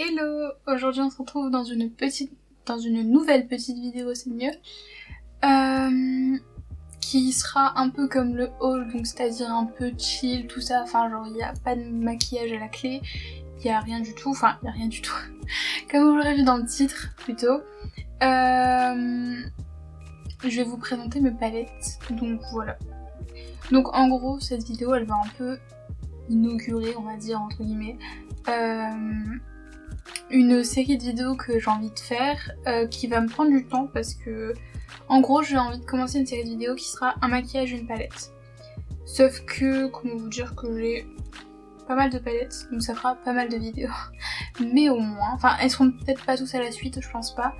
Hello! Aujourd'hui on se retrouve dans une nouvelle petite vidéo, c'est mieux, qui sera un peu comme le haul, donc c'est-à-dire un peu chill, tout ça, enfin genre il n'y a pas de maquillage à la clé, il n'y a rien du tout, comme vous l'aurez vu dans le titre plutôt. Je vais vous présenter mes palettes, donc voilà. Donc en gros cette vidéo elle va un peu inaugurer, on va dire entre guillemets, une série de vidéos que j'ai envie de faire, qui va me prendre du temps parce que en gros j'ai envie de commencer une série de vidéos qui sera un maquillage, une palette. Sauf que, comment vous dire, que j'ai pas mal de palettes, donc ça fera pas mal de vidéos. Mais au moins, enfin elles seront peut-être pas tous à la suite, je pense pas,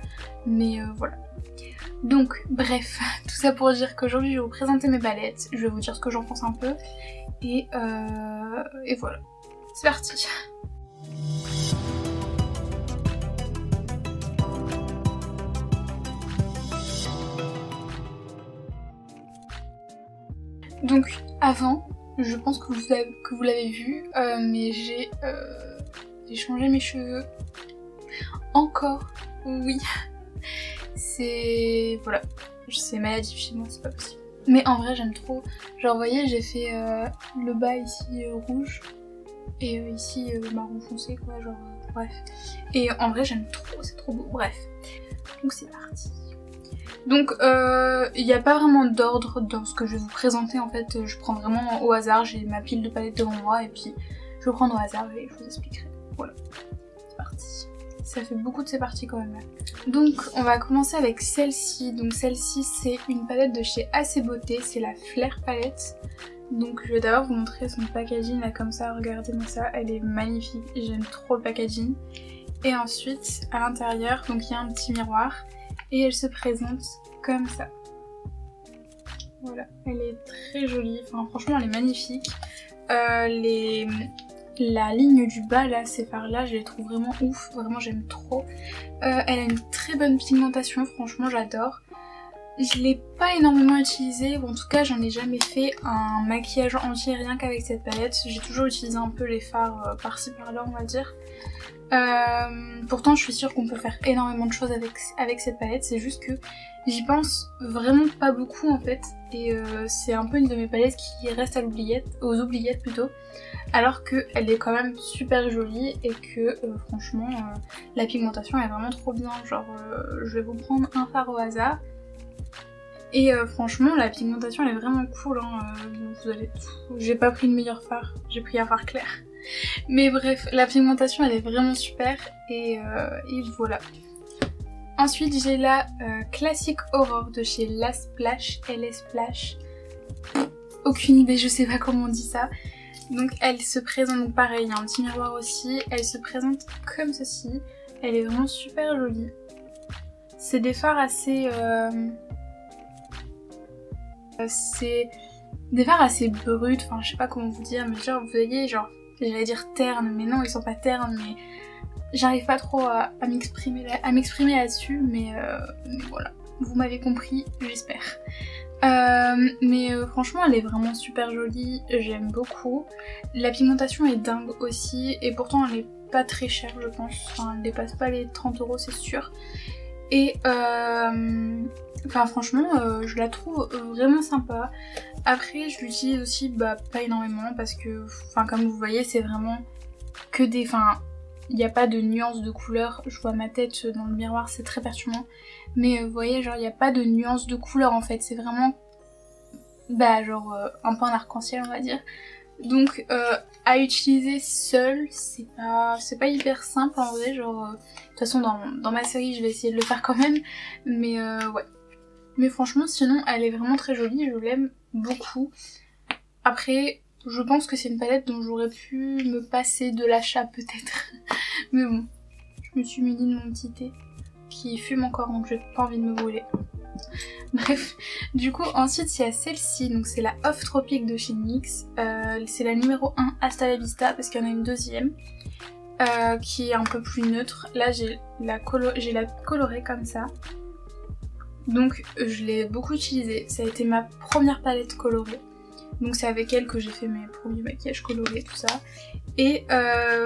mais voilà. Donc bref, tout ça pour dire qu'aujourd'hui je vais vous présenter mes palettes, je vais vous dire ce que j'en pense un peu, et voilà. C'est parti. Donc avant, je pense que vous l'avez vu, mais j'ai changé mes cheveux. Encore, oui. C'est... voilà. C'est maladif chez moi, c'est pas possible. Mais en vrai j'aime trop. Genre vous voyez j'ai fait le bas ici rouge et ici marron foncé quoi, genre bref. Et en vrai j'aime trop, c'est trop beau, bref. Donc c'est parti. Donc il n'y a pas vraiment d'ordre dans ce que je vais vous présenter en fait, je prends vraiment au hasard, j'ai ma pile de palettes devant moi et puis je vais prendre au hasard et je vous expliquerai. Voilà, c'est parti. Ça fait beaucoup de ces parties quand même là. Donc on va commencer avec celle-ci. Donc celle-ci c'est une palette de chez AC Beauté, c'est la Flair palette. Donc je vais d'abord vous montrer son packaging là comme ça, regardez-moi ça, elle est magnifique, j'aime trop le packaging. Et ensuite à l'intérieur, donc il y a un petit miroir et elle se présente comme ça. Voilà, elle est très jolie, enfin franchement elle est magnifique. La ligne du bas là, ces fards là, je les trouve vraiment ouf, vraiment j'aime trop. Elle a une très bonne pigmentation, franchement j'adore. Je l'ai pas énormément utilisée, ou en tout cas j'en ai jamais fait un maquillage entier rien qu'avec cette palette. J'ai toujours utilisé un peu les fards par-ci par-là on va dire. Pourtant je suis sûre qu'on peut faire énormément de choses avec cette palette, c'est juste que j'y pense vraiment pas beaucoup en fait. Et c'est un peu une de mes palettes qui reste aux oubliettes plutôt. Alors qu'elle est quand même super jolie et que franchement la pigmentation est vraiment trop bien. Genre je vais vous prendre un fard au hasard. Et franchement la pigmentation elle est vraiment cool hein. J'ai pas pris le meilleur fard, j'ai pris un fard clair. Mais bref, la pigmentation elle est vraiment super et voilà. Ensuite j'ai la classique Aurore de chez La Splash, LS Splash. Aucune idée, je sais pas comment on dit ça. Donc elle se présente, donc pareil, il y a un petit miroir aussi, elle se présente comme ceci. Elle est vraiment super jolie. C'est des fards assez... c'est des fards assez bruts, enfin je sais pas comment vous dire, mais genre vous voyez, genre j'allais dire ternes, mais non ils sont pas ternes, mais j'arrive pas trop à m'exprimer là-dessus, mais voilà, vous m'avez compris, j'espère. Mais franchement elle est vraiment super jolie, j'aime beaucoup. La pigmentation est dingue aussi, et pourtant elle est pas très chère je pense, enfin elle dépasse pas les 30 € c'est sûr. Et enfin franchement je la trouve vraiment sympa. Après je l'utilise aussi pas énormément parce que enfin comme vous voyez c'est vraiment que des... enfin il n'y a pas de nuances de couleur. Je vois ma tête dans le miroir, c'est très perturbant. Mais vous voyez genre il n'y a pas de nuances de couleur en fait. C'est vraiment genre un peu un arc-en-ciel on va dire. Donc à utiliser seul c'est pas hyper simple en vrai, genre de toute façon dans ma série je vais essayer de le faire quand même, mais ouais. Mais franchement sinon elle est vraiment très jolie, je l'aime beaucoup. Après je pense que c'est une palette dont j'aurais pu me passer de l'achat peut-être, mais bon, je me suis muni de mon petit thé qui fume encore donc j'ai pas envie de me brûler. Bref, du coup ensuite il y a celle-ci, donc c'est la Off Tropique de chez NYX, c'est la numéro 1 Hasta la Vista parce qu'il y en a une deuxième qui est un peu plus neutre. Là j'ai la colorée comme ça, donc je l'ai beaucoup utilisée, ça a été ma première palette colorée. Donc c'est avec elle que j'ai fait mes premiers maquillages colorés, tout ça. Et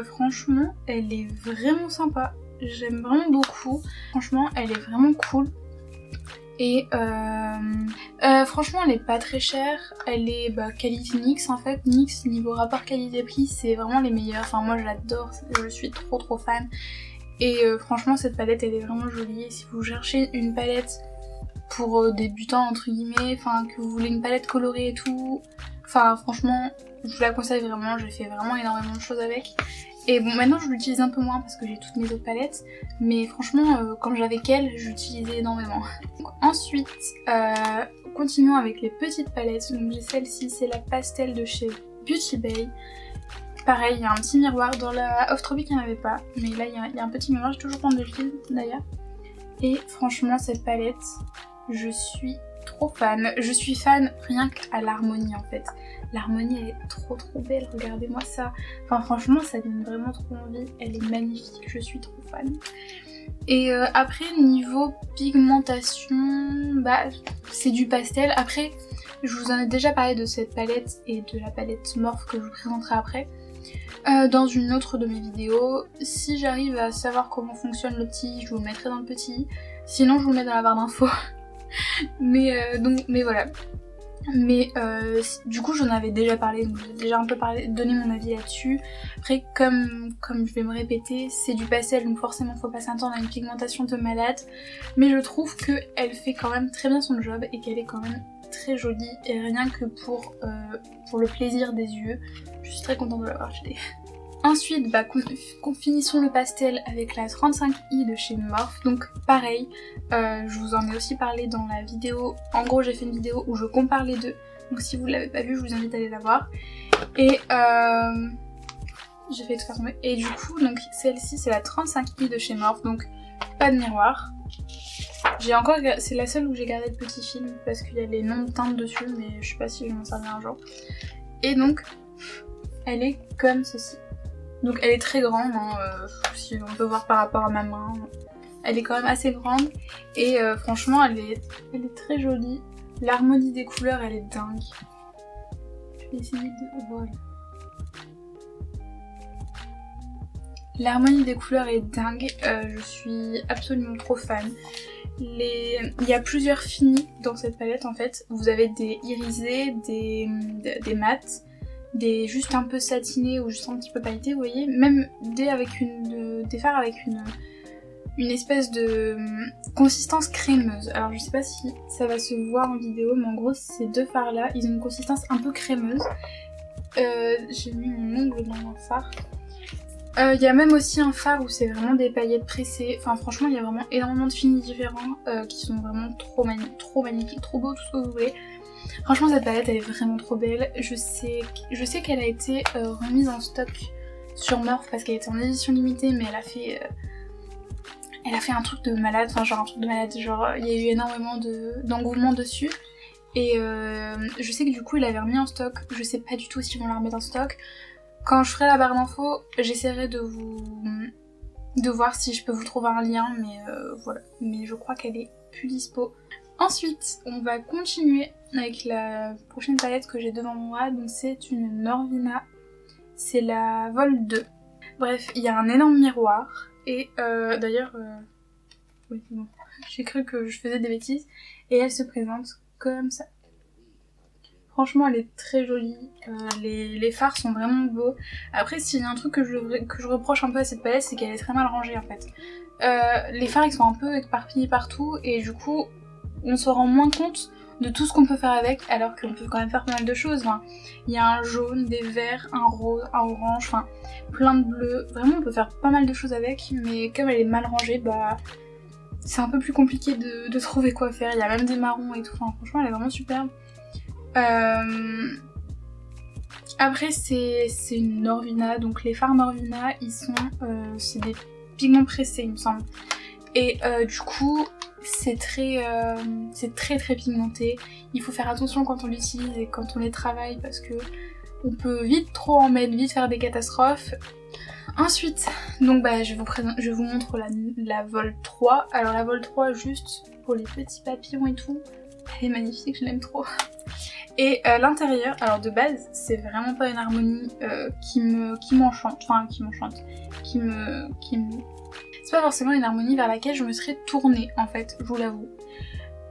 franchement, elle est vraiment sympa. J'aime vraiment beaucoup. Franchement, elle est vraiment cool. Et franchement, elle est pas très chère. Elle est qualité NYX en fait. NYX niveau rapport qualité-prix, c'est vraiment les meilleurs. Enfin, moi je l'adore, je suis trop fan. Et franchement, cette palette elle est vraiment jolie. Et si vous cherchez une palette pour débutants entre guillemets, enfin que vous voulez une palette colorée et tout, enfin franchement, je vous la conseille vraiment. J'ai fait vraiment énormément de choses avec. Et bon, maintenant je l'utilise un peu moins parce que j'ai toutes mes autres palettes, mais franchement, quand j'avais qu'elle, j'utilisais énormément. Donc, ensuite, continuons avec les petites palettes. Donc j'ai celle-ci, c'est la pastel de chez Beauty Bay. Pareil, il y a un petit miroir. Dans la Off Tropic, il n'y en avait pas, mais là il y a un petit miroir. J'ai toujours pas de le fil d'ailleurs. Et franchement, cette palette, je suis trop fan. Je suis fan rien qu'à l'harmonie en fait. L'harmonie elle est trop belle, regardez-moi ça. Enfin franchement ça donne vraiment trop envie, elle est magnifique, je suis trop fan. Et après niveau pigmentation, c'est du pastel. Après je vous en ai déjà parlé de cette palette et de la palette Morphe que je vous présenterai après. Dans une autre de mes vidéos. Si j'arrive à savoir comment fonctionne le petit, je vous le mettrai dans le petit. Sinon je vous le mets dans la barre d'infos. mais voilà. Mais du coup j'en avais déjà parlé, donc j'ai déjà un peu donné mon avis là-dessus. Après comme je vais me répéter, c'est du pastel donc forcément faut pas s'attendre à une pigmentation de malade. Mais je trouve qu'elle fait quand même très bien son job et qu'elle est quand même très jolie. Et rien que pour le plaisir des yeux, je suis très contente de l'avoir acheté. Ensuite, finissons le pastel avec la 35i de chez Morphe. Donc pareil, je vous en ai aussi parlé dans la vidéo. En gros, j'ai fait une vidéo où je compare les deux. Donc si vous ne l'avez pas vue, je vous invite à aller la voir. Et j'ai fait tout faire tomber. Et du coup, donc celle-ci, c'est la 35i de chez Morphe. Donc pas de miroir. C'est la seule où j'ai gardé le petit film parce qu'il y a les noms de teintes dessus, mais je sais pas si je m'en servirai un jour. Et donc, elle est comme ceci. Donc elle est très grande, hein, si on peut voir par rapport à ma main. Elle est quand même assez grande et franchement elle est très jolie. L'harmonie des couleurs elle est dingue. Je vais essayer de... Voilà. L'harmonie des couleurs est dingue, je suis absolument trop fan. Il y a plusieurs finis dans cette palette en fait. Vous avez des irisés, des mats, des juste un peu satinés ou juste un petit peu pailletés, vous voyez. Même des fards avec une espèce de consistance crémeuse. Alors je sais pas si ça va se voir en vidéo, mais en gros ces deux fards là, ils ont une consistance un peu crémeuse. J'ai mis mon ongle dans un fard. Il y a même aussi un fard où c'est vraiment des paillettes pressées. Enfin franchement il y a vraiment énormément de finis différents qui sont vraiment trop magnifiques, trop beaux, tout ce que vous voulez. Franchement cette palette elle est vraiment trop belle. Je sais qu'elle a été remise en stock sur Morphe parce qu'elle était en édition limitée, mais elle a fait un truc de malade, enfin genre un truc de malade, genre il y a eu énormément d'engouement dessus. Et je sais que du coup il l'avait remis en stock, je sais pas du tout s'ils vont la remettre en stock. Quand je ferai la barre d'infos, j'essaierai de voir si je peux vous trouver un lien, mais voilà. Mais je crois qu'elle est plus dispo. Ensuite, on va continuer avec la prochaine palette que j'ai devant moi, donc c'est une Norvina, c'est la Vol 2. Bref, il y a un énorme miroir, et d'ailleurs, oui, bon, j'ai cru que je faisais des bêtises, et elle se présente comme ça. Franchement, elle est très jolie, les fards sont vraiment beaux. Après, s'il y a un truc que je reproche un peu à cette palette, c'est qu'elle est très mal rangée en fait. Les fards ils sont un peu éparpillés partout, et du coup, on se rend moins compte de tout ce qu'on peut faire avec, alors qu'on peut quand même faire pas mal de choses. Enfin, il y a un jaune, des verts, un rose, un orange, enfin plein de bleus. Vraiment on peut faire pas mal de choses avec, mais comme elle est mal rangée, c'est un peu plus compliqué de trouver quoi faire. Il y a même des marrons et tout, enfin franchement elle est vraiment superbe. Après c'est une Norvina, donc les fards Norvina ils sont c'est des pigments pressés il me semble. Et du coup c'est très pigmenté. Il faut faire attention quand on l'utilise et quand on les travaille parce que on peut vite trop en mettre, vite faire des catastrophes. Ensuite, donc je vous montre la Vol 3. Alors la Vol 3 juste pour les petits papillons et tout, elle est magnifique, je l'aime trop. Et l'intérieur, alors de base, c'est vraiment pas une harmonie qui m'enchante, c'est pas forcément une harmonie vers laquelle je me serais tournée en fait, je vous l'avoue.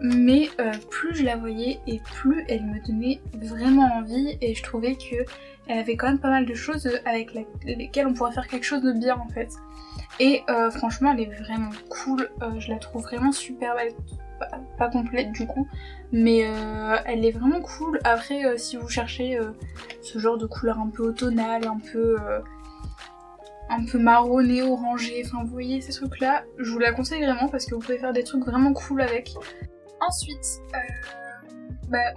Mais plus je la voyais et plus elle me donnait vraiment envie, et je trouvais que elle avait quand même pas mal de choses avec lesquelles on pourrait faire quelque chose de bien en fait. Et franchement elle est vraiment cool, je la trouve vraiment super belle, pas complète du coup, mais elle est vraiment cool. Après si vous cherchez ce genre de couleur un peu automnale, un peu marronné, orangé, enfin vous voyez ces trucs là, je vous la conseille vraiment parce que vous pouvez faire des trucs vraiment cool avec. Ensuite,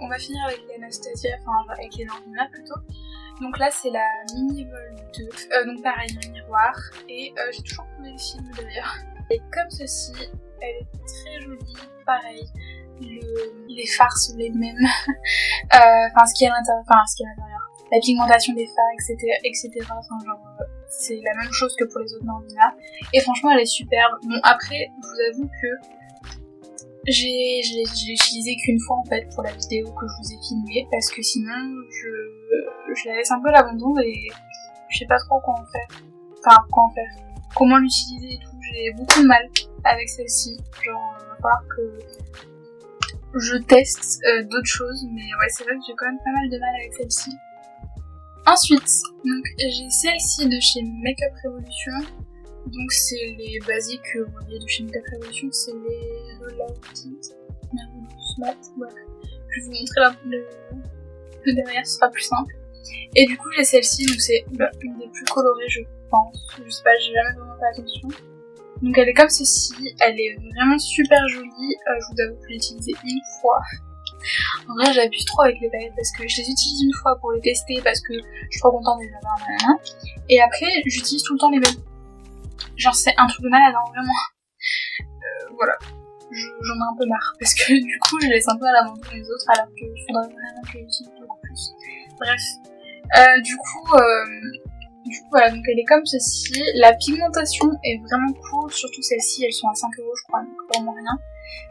on va finir avec les Anastasia, enfin avec les Norvina plutôt. Donc là c'est la Mini Vol 2, donc pareil un miroir, et j'ai toujours trouvé le film d'ailleurs. Et comme ceci, elle est très jolie, pareil, les fards sont les mêmes, ce qui est à l'intérieur, la pigmentation des fards, etc. Enfin genre c'est la même chose que pour les autres Norvina, et franchement elle est superbe. Bon après, je vous avoue que je l'ai utilisé qu'une fois en fait pour la vidéo que je vous ai filmée, parce que sinon je la laisse un peu à l'abandon et je sais pas trop quoi en faire. Comment l'utiliser et tout, j'ai beaucoup de mal avec celle-ci. Genre, il va falloir que je teste d'autres choses, mais ouais, c'est vrai que j'ai quand même pas mal de mal avec celle-ci. Ensuite, donc j'ai celle-ci de chez Makeup Revolution. Donc c'est les basiques que vous voyez de chez Makeup Revolution, c'est les Relative Matte. Bref, je vais vous montrer le derrière, ce sera plus simple. Et du coup j'ai celle-ci, donc c'est une des plus colorées je pense. Je sais pas, j'ai jamais vraiment fait attention. Donc elle est comme ceci, elle est vraiment super jolie. Je vous avoue que je l'ai utilisée une fois. En vrai j'abuse trop avec les palettes parce que je les utilise une fois pour les tester parce que je suis trop contente de les avoir dans la main. Et après j'utilise tout le temps les mêmes. Genre c'est un truc de malade hein, vraiment. Voilà, j'en ai un peu marre parce que du coup je laisse un peu à l'abandon les autres alors qu'il faudrait vraiment que j'utilise beaucoup plus. Bref, du coup voilà, donc elle est comme ceci. La pigmentation est vraiment cool, surtout celles-ci, elles sont à 5€ je crois, donc vraiment rien.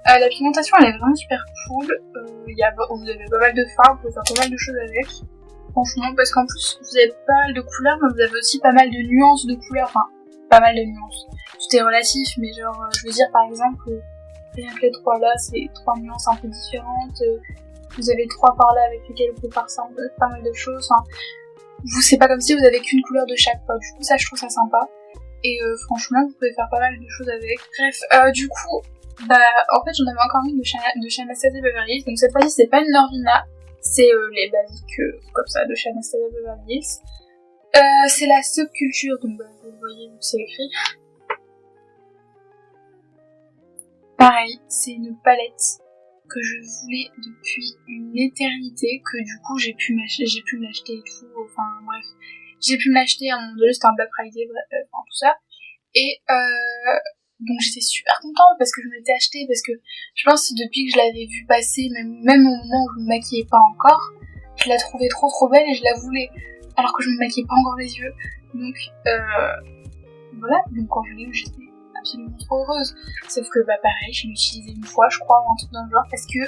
La pigmentation elle est vraiment super cool, vous avez pas mal de fards, vous pouvez faire pas mal de choses avec. Franchement, parce qu'en plus vous avez pas mal de couleurs, mais vous avez aussi pas mal de nuances de couleurs, enfin pas mal de nuances. Tout est relatif, mais genre je veux dire par exemple, rien que les trois là, c'est trois nuances un peu différentes. Vous avez trois par là avec lesquels vous pouvez faire pas mal de choses. Enfin, c'est pas comme si vous avez qu'une couleur de chaque fois. Du coup ça je trouve ça sympa. Et franchement vous pouvez faire pas mal de choses avec. Bref, du coup, en fait j'en avais encore une de chez Anastasia Beverly Hills. Donc cette fois-ci c'est pas une Norvina, c'est les basiques comme ça de chez Anastasia Beverly Hills. C'est la Subculture, donc vous voyez où c'est écrit. Pareil, c'est une palette que je voulais depuis une éternité, que du coup j'ai pu me l'acheter et tout, enfin bref. J'ai pu me l'acheter à un moment donné, c'était un Black Friday, bref, tout ça. Et donc j'étais super contente parce que je me l'étais acheté, parce que je pense que depuis que je l'avais vue passer, même au moment où je me maquillais pas encore, je la trouvais trop belle et je la voulais, alors que je me maquillais pas encore les yeux. Donc voilà, donc quand je l'ai eu, j'étais absolument trop heureuse. Sauf que pareil, je l'ai utilisé une fois je crois, ou un truc dans le genre, parce que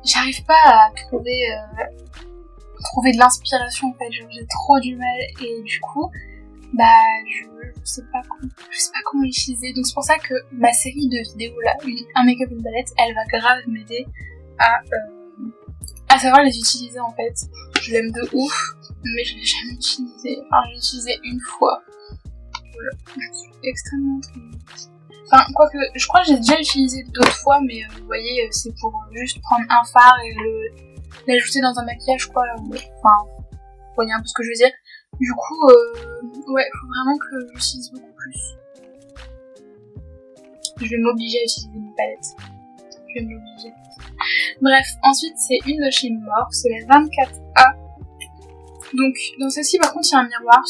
j'arrive pas à trouver de l'inspiration en fait, j'ai trop du mal, et du coup je sais pas comment l'utiliser. Donc c'est pour ça que ma série de vidéos là, un make-up une palette, elle va grave m'aider à savoir les utiliser en fait. Je l'aime de ouf, mais je l'ai jamais utilisé. Enfin, je l'ai utilisé une fois. Voilà, je suis extrêmement triste. Enfin, quoique, je crois que j'ai déjà utilisé d'autres fois, mais vous voyez, c'est pour juste prendre un fard et l'ajouter dans un maquillage, je crois. Enfin, vous voyez un peu ce que je veux dire. Du coup, ouais, faut vraiment que j'utilise beaucoup plus. Je vais m'obliger à utiliser mes palettes. Je vais m'obliger. Bref, ensuite c'est une de chez Morphe, c'est la 24A. Donc dans celle-ci par contre il y a un miroir,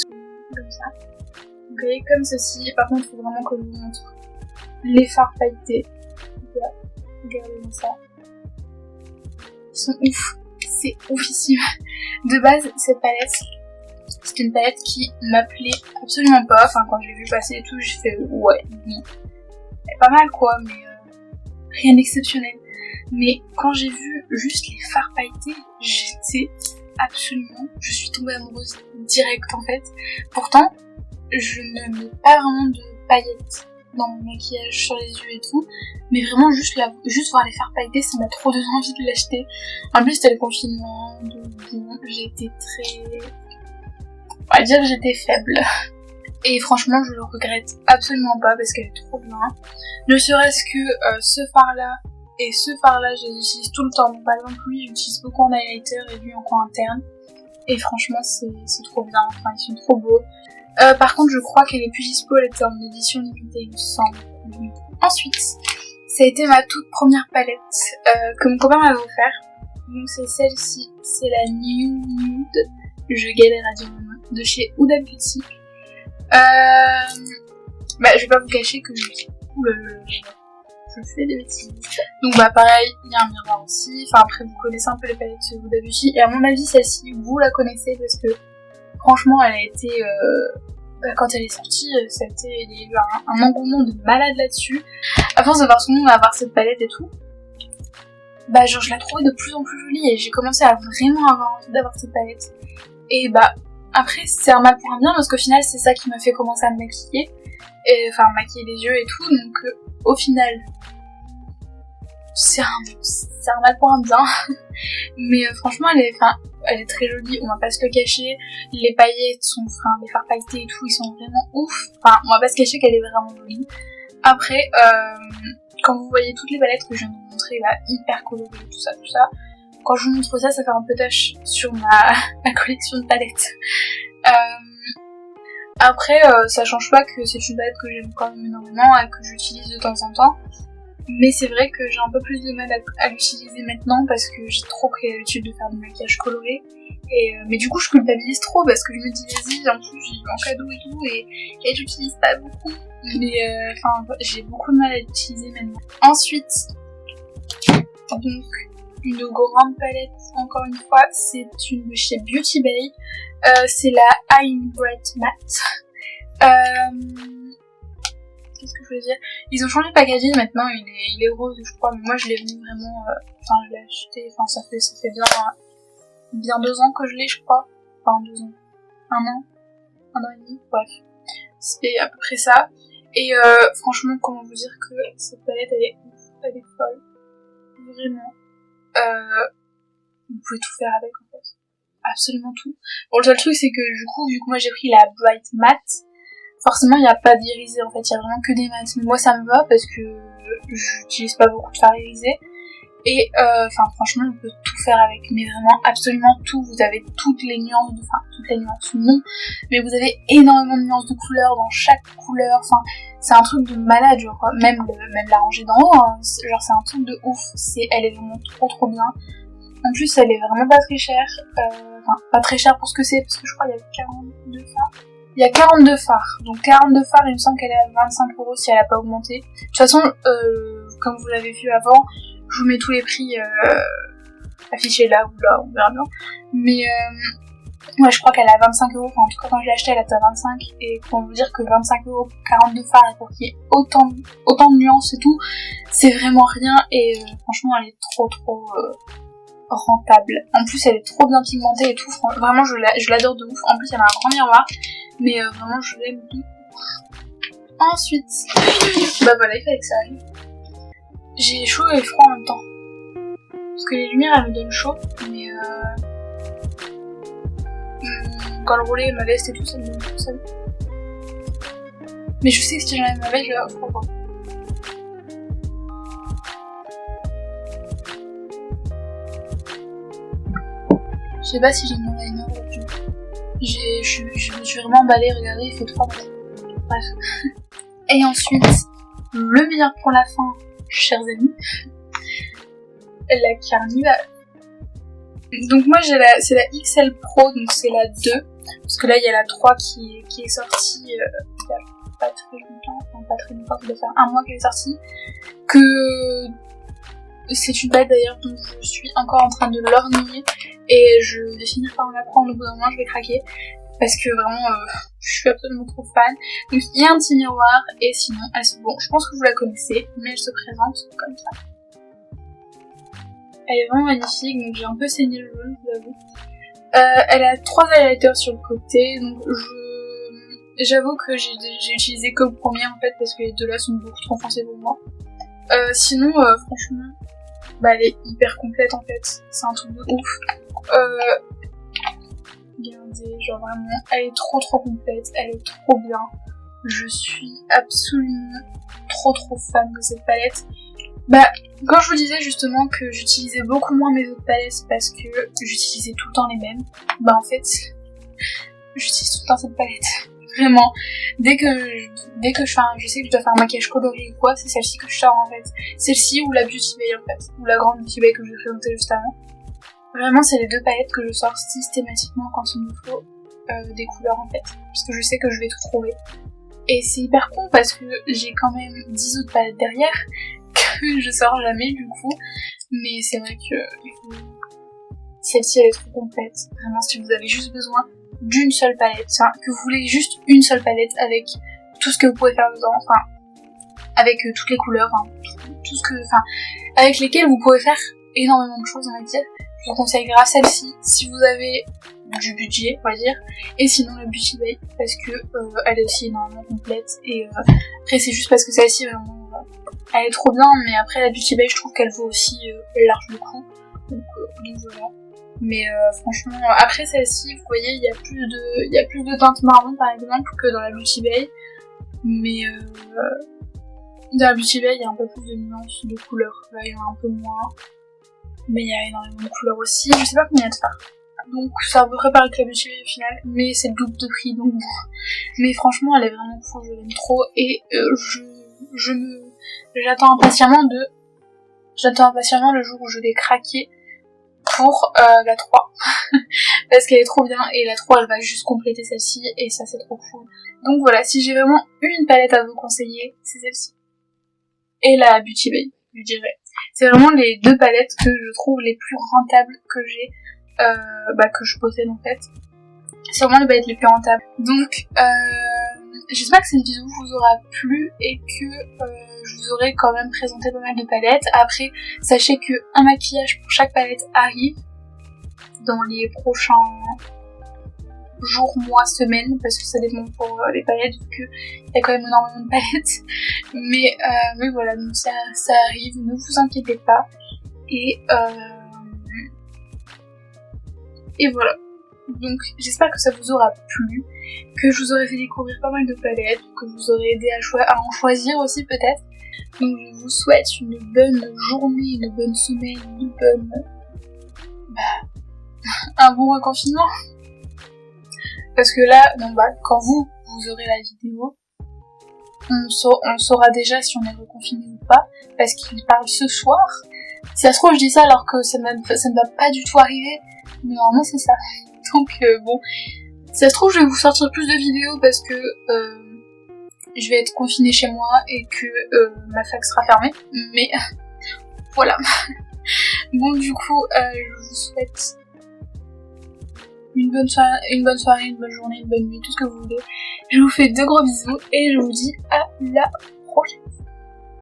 comme ça. Donc elle est comme ceci, par contre il faut vraiment que je vous montre les fards pailletés. Voilà, regardez ça. Ils sont ouf, c'est oufissime. De base cette palette, c'est une palette qui m'appelait absolument pas, enfin quand j'ai vu passer et tout, j'ai fait ouais, bon, elle est pas mal quoi, mais rien d'exceptionnel. mais quand j'ai vu juste les fards pailletés, je suis tombée amoureuse direct en fait. Pourtant, je ne mets pas vraiment de paillettes dans mon maquillage sur les yeux et tout, mais vraiment juste voir les fards pailletés, ça m'a trop donné envie de l'acheter. En plus c'était le confinement, donc bon, j'ai été on va dire que j'étais faible. Et franchement je le regrette absolument pas parce qu'elle est trop bien. Ne serait-ce que ce fard là et ce fard là, je les utilise tout le temps. Donc par exemple lui j'utilise beaucoup en highlighter et lui en coin interne. Et franchement c'est trop bien, enfin ils sont trop beaux. Par contre je crois qu'elle est plus dispo, elle était en édition limitée il me semble. Ensuite, ça a été ma toute première palette que mon copain m'avait offert. Donc c'est celle-ci, c'est la New Nude, je galère à dire mon nom, de chez Huda Beauty. Je vais pas vous cacher que je fais des bêtises. Donc pareil, il y a un miroir aussi. Enfin après vous connaissez un peu les palettes de Huda Beauty. Et à mon avis celle-ci, vous la connaissez parce que franchement elle a été... quand elle est sortie, il y a eu un engouement de malade là-dessus. À force de voir tout le monde avoir cette palette et tout, je la trouvais de plus en plus jolie et j'ai commencé à vraiment avoir envie d'avoir cette palette. Et après c'est un mal pour un bien parce qu'au final c'est ça qui m'a fait commencer à me maquiller. Enfin maquiller les yeux et tout, donc au final c'est un mal pour un bien. Mais franchement elle est très jolie, on va pas se le cacher. Les paillettes les fards pailletés et tout, ils sont vraiment ouf. Enfin, on va pas se cacher qu'elle est vraiment jolie. Après, quand vous voyez toutes les palettes que je viens de vous montrer là, hyper colorées, tout ça, quand je vous montre ça, ça fait un peu tâche sur ma collection de palettes. Après, ça change pas que c'est une palette que j'aime quand même énormément et que j'utilise de temps en temps. Mais c'est vrai que j'ai un peu plus de mal à l'utiliser maintenant parce que j'ai trop pris l'habitude de faire du maquillage coloré. Mais du coup je culpabilise trop parce que je me dis vas-y, en plus j'ai eu en cadeau et tout et j'utilise pas beaucoup. Mais j'ai beaucoup de mal à l'utiliser maintenant. Ensuite, donc une grande palette, encore une fois, c'est une de chez Beauty Bay. C'est la High Bright Matte. Qu'est-ce que je veux dire, ils ont changé le packaging maintenant, il est rose je crois, mais moi je l'ai vu vraiment, je l'ai acheté, ça fait bien 2 ans que je l'ai je crois, 2 ans, 1 an et demi, bref, c'est à peu près ça, et franchement comment vous dire que cette palette elle est folle, vraiment, vous pouvez tout faire avec en fait, absolument tout. Bon le seul truc c'est que du coup, vu que moi j'ai pris la Bright Matte, forcément il n'y a pas d'irisé en fait, il y a vraiment que des mats. Mais moi ça me va parce que j'utilise pas beaucoup de fard irisé. Et franchement on peut tout faire avec, mais vraiment absolument tout. Vous avez toutes les nuances, non, mais vous avez énormément de nuances de couleurs dans chaque couleur. C'est un truc de malade, genre même la rangée d'en haut, hein, genre c'est un truc de ouf. Elle est vraiment trop bien. En plus elle est vraiment pas très chère, pas très chère pour ce que c'est, parce que je crois qu'il y a 42 fards. Il y a 42 fards, donc 42 fards, il me semble qu'elle est à 25€ si elle a pas augmenté. De toute façon, comme vous l'avez vu avant, je vous mets tous les prix affichés là ou là, on verra bien. Mais ouais, je crois qu'elle est à 25€, en tout cas quand je l'ai achetée elle était à 25, et pour vous dire que 25€ pour 42 fards et pour qu'il y ait autant de nuances et tout, c'est vraiment rien, et franchement elle est trop rentable. En plus elle est trop bien pigmentée et tout, vraiment je l'adore de ouf. En plus elle a un grand miroir, mais vraiment je l'aime de ouf. Ensuite, voilà, il fallait que ça arrive. J'ai chaud et froid en même temps, parce que les lumières elles me donnent chaud, mais quand le roulé ma veste et tout ça me donne tout ça. Mais je sais que si j'enlève ma veste je vais avoir froid. Je sais pas si j'ai mon liner aujourd'hui. Je me suis vraiment emballée, regardez, il fait 3 mois. Bref. Et ensuite, le meilleur pour la fin, chers amis, la Carnival. Donc moi c'est la XL Pro, donc c'est la 2, parce que là il y a la 3 qui est sortie il y a pas très longtemps, ça doit faire 1 mois qu'elle est sortie, que c'est une palette d'ailleurs dont je suis encore en train de l'orner, et je vais finir par en la prendre, au bout d'un moment je vais craquer, parce que vraiment je suis absolument trop fan. Donc il y a un petit miroir, et sinon bon, je pense que vous la connaissez, mais elle se présente comme ça. Elle est vraiment magnifique, donc j'ai un peu saigné le jaune, je vous avoue. Elle a 3 highlighters sur le côté, donc j'avoue que j'ai utilisé que le premier en fait, parce que les deux là sont beaucoup trop foncés pour moi. Sinon, franchement, bah elle est hyper complète en fait, c'est un truc de ouf. Regardez, genre vraiment, elle est trop complète, elle est trop bien. Je suis absolument trop fan de cette palette. Bah, quand je vous disais justement que j'utilisais beaucoup moins mes autres palettes parce que j'utilisais tout le temps les mêmes, bah en fait, j'utilise tout le temps cette palette. Vraiment. Dès que je sais que je dois faire un maquillage coloré ou quoi, c'est celle-ci que je sors en fait. Celle-ci ou la Beauty Bay en fait. Ou la grande Beauty Bay que je vais présenter juste avant. Vraiment, c'est les deux palettes que je sors systématiquement quand il me faut des couleurs en fait. Parce que je sais que je vais tout trouver. Et c'est hyper con parce que j'ai quand même 10 autres palettes derrière que je sors jamais du coup. Mais c'est vrai que celle-ci elle est trop complète. Vraiment, si vous avez juste besoin d'une seule palette, enfin, que vous voulez juste une seule palette avec tout ce que vous pouvez faire dedans, enfin, avec toutes les couleurs, enfin, tout ce que, enfin, avec lesquelles vous pouvez faire énormément de choses, on va dire. Je vous conseille grave celle-ci si vous avez du budget, on va dire, et sinon la Beauty Bay parce que elle est aussi énormément complète et après c'est juste parce que celle-ci vraiment elle est trop bien, mais après la Beauty Bay je trouve qu'elle vaut aussi large le coup, donc voilà. Mais franchement, après celle-ci, vous voyez, il y a plus de teinte marron par exemple que dans la Beauty Bay, mais dans la Beauty Bay il y a un peu plus de nuances de couleurs, là il y en a un peu moins. Mais il y a énormément de couleurs aussi, je sais pas combien de faire. Donc c'est à peu près pareil que la Beauty Bay au final, mais c'est le double de prix donc bon. Mais franchement elle est vraiment cool, je l'aime trop et j'attends impatiemment le jour où je vais craquer pour la 3. Parce qu'elle est trop bien et la 3 elle va juste compléter celle-ci et ça c'est trop cool. Donc voilà, si j'ai vraiment une palette à vous conseiller, c'est celle-ci. Et la Beauty Bay, je dirais. C'est vraiment les deux palettes que je trouve les plus rentables que j'ai, que je possède en fait. C'est vraiment les palettes les plus rentables. Donc, j'espère que cette vidéo vous aura plu et que je vous aurai quand même présenté pas mal de palettes. Après, sachez que un maquillage pour chaque palette arrive dans les prochains jours, mois, semaines, parce que ça dépend pour les palettes, vu qu'il y a quand même énormément de palettes. Mais voilà, donc ça arrive, ne vous inquiétez pas. Et voilà. Donc j'espère que ça vous aura plu, que je vous aurai fait découvrir pas mal de palettes, que je vous aurai aidé à en choisir aussi peut-être. Donc je vous souhaite une bonne journée, une bonne semaine, un bon reconfinement. Parce que là, quand vous aurez la vidéo, on saura déjà si on est reconfiné ou pas, parce qu'il parle ce soir. Si ça se trouve, je dis ça alors que ça ne va pas du tout arriver, mais normalement c'est ça. Donc bon, si ça se trouve, je vais vous sortir plus de vidéos parce que je vais être confinée chez moi et que ma fac sera fermée, mais voilà. Bon, du coup, je vous souhaite une bonne soirée, une bonne journée, une bonne nuit, tout ce que vous voulez. Je vous fais de gros bisous et je vous dis à la prochaine.